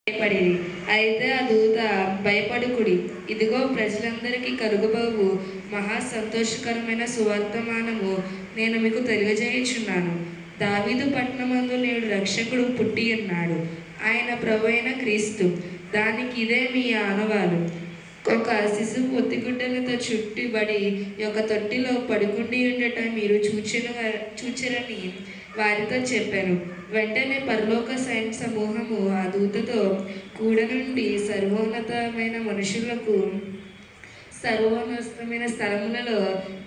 భయపడేది. అయితే ఆ దూత, భయపడుకుడి, ఇదిగో ప్రజలందరికీ కలుగబోవు మహా సంతోషకరమైన సువర్తమానము నేను మీకు తెలియజేయుచున్నాను. దావీదు పట్టణమందు నేడు రక్షకుడు పుట్టి ఉన్నాడు, ఆయన ప్రభువైన క్రీస్తు. దానికి ఇదే మీ ఆనవాలు. ఒక శిశువు పొత్తిగుడ్డలతో చుట్టుబడి ఒక తొట్టిలో పడుకుండి ఉండటం మీరు చూచిరని వారితో చెప్పాను. వెంటనే పరలోక సైన్య సమూహము ఆ దూతతో కూడా నుండి సర్వోన్నతమైన స్థలములలో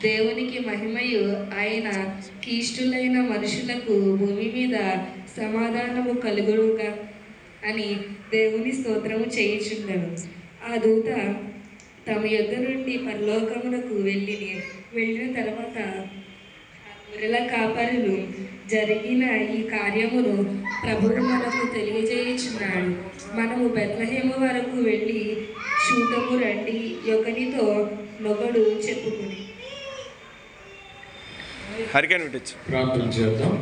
దేవునికి మహిమయు, ఆయన కీష్టులైన మనుషులకు భూమి మీద సమాధానము కలుగుగా అని దేవుని స్తోత్రము చేయుచుండెను. ఆ దూత తమ యొద్ద నుండి పరలోకమునకు వెళ్ళిన తర్వాత గొర్రెల కాపరులు జరిగిన ఈ కార్యమును ప్రభువు మనకు తెలియజేయుచున్నాడు. మనము బెత్లెహేము వరకు వెళ్ళి చూతము రండి, ఒకనితో నొకడు చెప్పుకుని. ప్రార్థన చేద్దాం.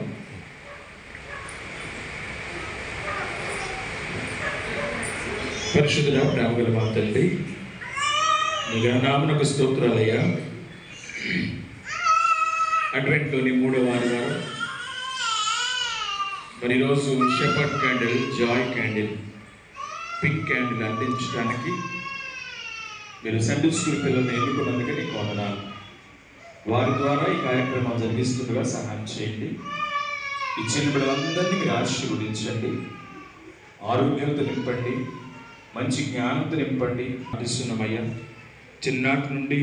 పరిశుద్ధుడా, ప్రేమగల మా తండ్రి, నీ నామమునకు స్తోత్రాలయ్యా. అడ్వెంట్లోని 3వ ఆదివారం, మరి ఈరోజు shepherd candle, Joy candle, pink candle అందించడానికి మీరు సండే స్కూల్ పిల్లల్ని ఎన్నుకున్నందుకు నీకు వందనాలు. వారి ద్వారా ఈ కార్యక్రమం జరిగిస్తుండగా సహాయం చేయండి. ఈ చిన్న బిడ్డలందరినీ మీరు ఆశీర్వదించండి, ఆరోగ్యంతో నింపండి, మంచి జ్ఞానంతో నింపండి. అందిస్తున్నామయ్యా, చిన్ననాటి నుండి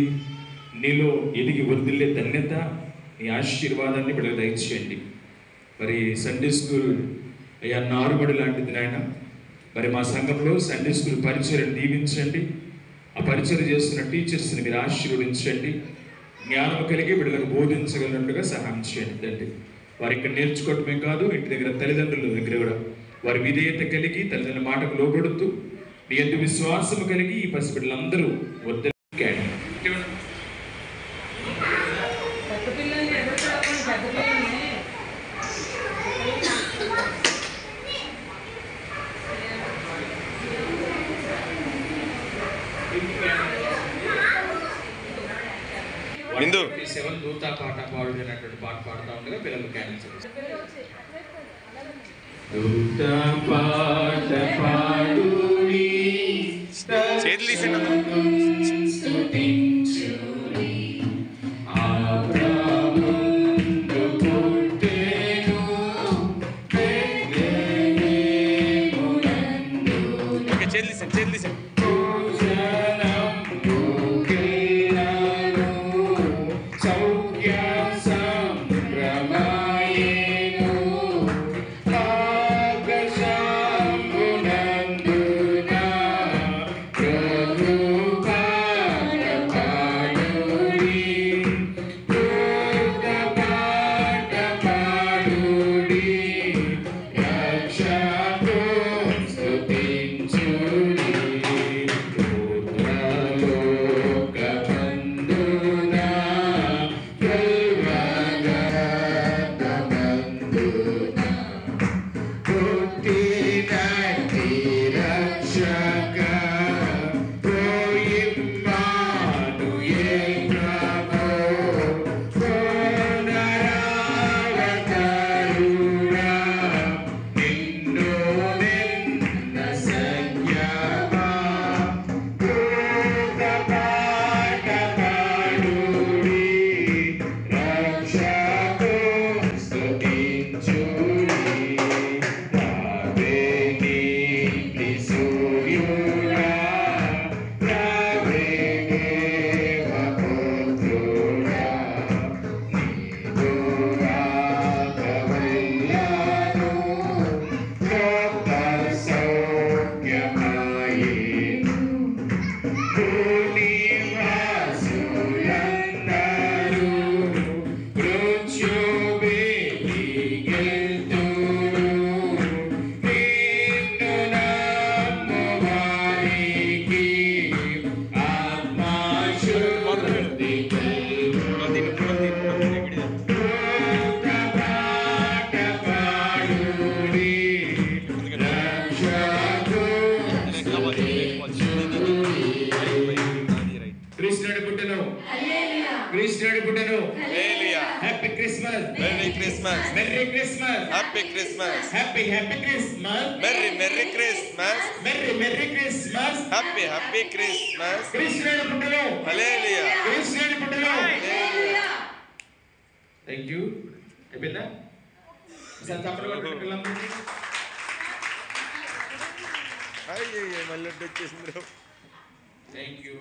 నీలో ఎదిగి వదిలే ధన్యత, నీ ఆశీర్వాదాన్ని బిడ్డకు దయచేయండి. మరి సండే స్కూల్ అయ్యా నారుబడి లాంటిది నాయన. మరి మా సంఘంలో సండే స్కూల్ పరిచయం దీవించండి. ఆ పరిచయం చేస్తున్న టీచర్స్ని మీరు ఆశీర్వదించండి. జ్ఞానం కలిగి బిడ్డలకు బోధించగలిగినట్టుగా సహాయం చేయండి తండ్రి. వారు ఇక్కడ నేర్చుకోవటమే కాదు, ఇంటి దగ్గర తల్లిదండ్రుల దగ్గర కూడా వారి విధేయత కలిగి తల్లిదండ్రుల మాటకు లోబడుతూ నీ ఎందు విశ్వాసము కలిగి ఈ పసిబిడ్డలందరూ వద్ద సెవెన్ దూత పాట పాడుతున్నటువంటి పాట పాడుతూ ఉండగా పిల్లలు క్యాన్సర్ కృష్ణుడి పుట్టెను, కృష్ణుడి పుట్టెను. Happy Christmas, merry Christmas, merry Christmas, happy Christmas, happy Christmas, merry Christmas, merry Christmas, happy Christmas. కృష్ణుడి పుట్టెను, హల్లెలూయా, కృష్ణుడి పుట్టెను. హల్లెలూయా. Thank you. అయిపోయిందా? ఒకసారి చప్పట్లు కొట్టండి పిల్లలందరికీ. అయ్యయ్యో, మళ్ళీ వచ్చేసింది. Thank you.